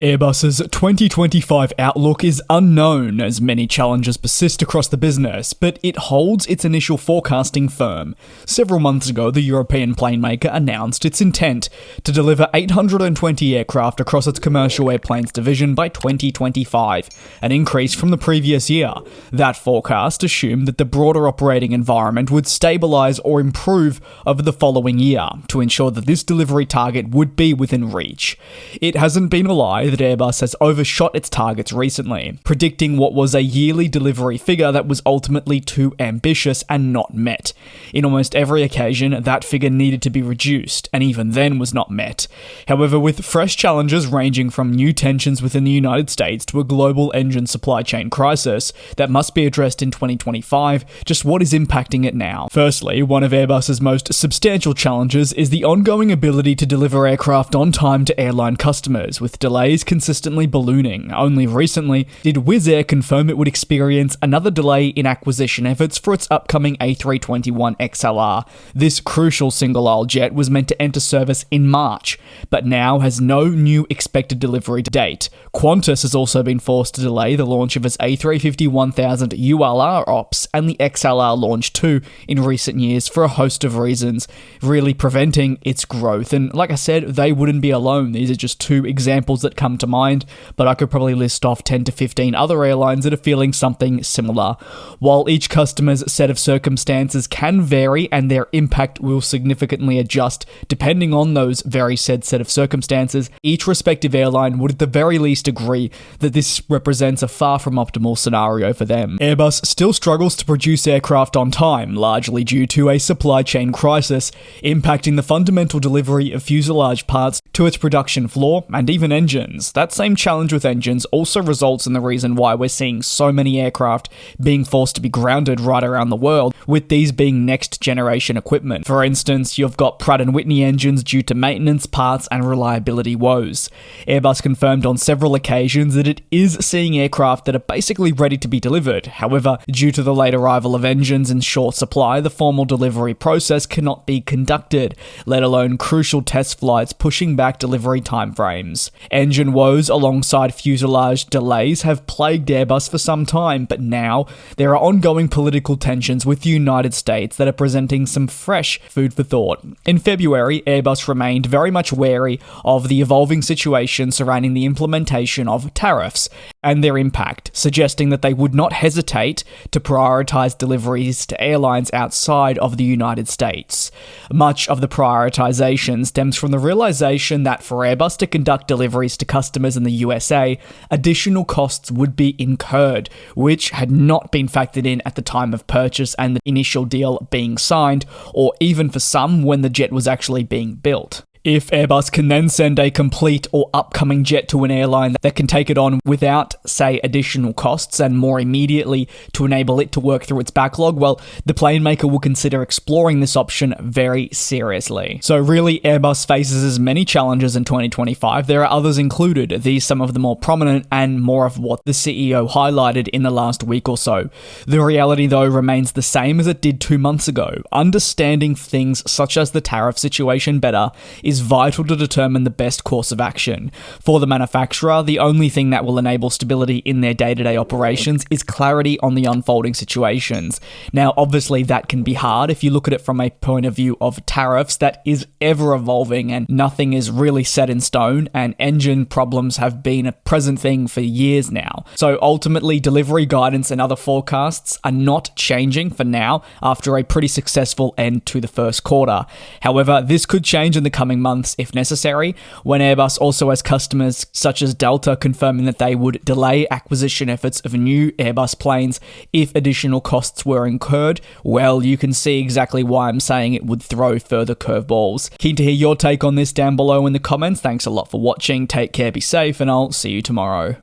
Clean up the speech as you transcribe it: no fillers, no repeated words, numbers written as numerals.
Airbus's 2025 outlook is unknown as many challenges persist across the business, but it holds its initial forecasting firm. Several months ago, the European plane maker announced its intent to deliver 820 aircraft across its commercial airplanes division by 2025, an increase from the previous year. That forecast assumed that the broader operating environment would stabilise or improve over the following year to ensure that this delivery target would be within reach. It hasn't been a lie that Airbus has overshot its targets recently, predicting what was a yearly delivery figure that was ultimately too ambitious and not met. In almost every occasion, that figure needed to be reduced, and even then was not met. However, with fresh challenges ranging from new tensions within the United States to a global engine supply chain crisis that must be addressed in 2025, just what is impacting it now? Firstly, one of Airbus's most substantial challenges is the ongoing ability to deliver aircraft on time to airline customers, with delays consistently ballooning. Only recently did Wizz Air confirm it would experience another delay in acquisition efforts for its upcoming A321XLR. This crucial single-aisle jet was meant to enter service in March, but now has no new expected delivery date. Qantas has also been forced to delay the launch of its A350-1000 ULR ops and the XLR launch too in recent years for a host of reasons, really preventing its growth. And like I said, they wouldn't be alone. These are just two examples that come to mind, but I could probably list off 10 to 15 other airlines that are feeling something similar. While each customer's set of circumstances can vary and their impact will significantly adjust depending on those very said set of circumstances, each respective airline would at the very least agree that this represents a far from optimal scenario for them. Airbus still struggles to produce aircraft on time, largely due to a supply chain crisis impacting the fundamental delivery of fuselage parts to its production floor and even engines. That same challenge with engines also results in the reason why we're seeing so many aircraft being forced to be grounded right around the world, with these being next generation equipment. For instance, you've got Pratt & Whitney engines due to maintenance, parts and reliability woes. Airbus confirmed on several occasions that it is seeing aircraft that are basically ready to be delivered. However, due to the late arrival of engines in short supply, the formal delivery process cannot be conducted, let alone crucial test flights pushing back delivery timeframes. Engine woes alongside fuselage delays have plagued Airbus for some time, but now there are ongoing political tensions with the United States that are presenting some fresh food for thought. In February, Airbus remained very much wary of the evolving situation surrounding the implementation of tariffs and their impact, suggesting that they would not hesitate to prioritize deliveries to airlines outside of the United States. Much of the prioritization stems from the realization that for Airbus to conduct deliveries to customers in the USA, additional costs would be incurred, which had not been factored in at the time of purchase and the initial deal being signed, or even for some when the jet was actually being built. If Airbus can then send a complete or upcoming jet to an airline that can take it on without, say, additional costs and more immediately to enable it to work through its backlog, well, the plane maker will consider exploring this option very seriously. So really, Airbus faces as many challenges in 2025. There are others included, these some of the more prominent and more of what the CEO highlighted in the last week or so. The reality, though, remains the same as it did 2 months ago. Understanding things such as the tariff situation better is vital to determine the best course of action. For the manufacturer, the only thing that will enable stability in their day-to-day operations is clarity on the unfolding situations. Now, obviously, that can be hard if you look at it from a point of view of tariffs that is ever evolving and nothing is really set in stone, and engine problems have been a present thing for years now. So ultimately, delivery guidance and other forecasts are not changing for now after a pretty successful end to the first quarter. However, this could change in the coming months if necessary, when Airbus also has customers such as Delta confirming that they would delay acquisition efforts of new Airbus planes if additional costs were incurred. Well, you can see exactly why I'm saying it would throw further curveballs. Keen to hear your take on this down below in the comments. Thanks a lot for watching, take care, be safe, and I'll see you tomorrow.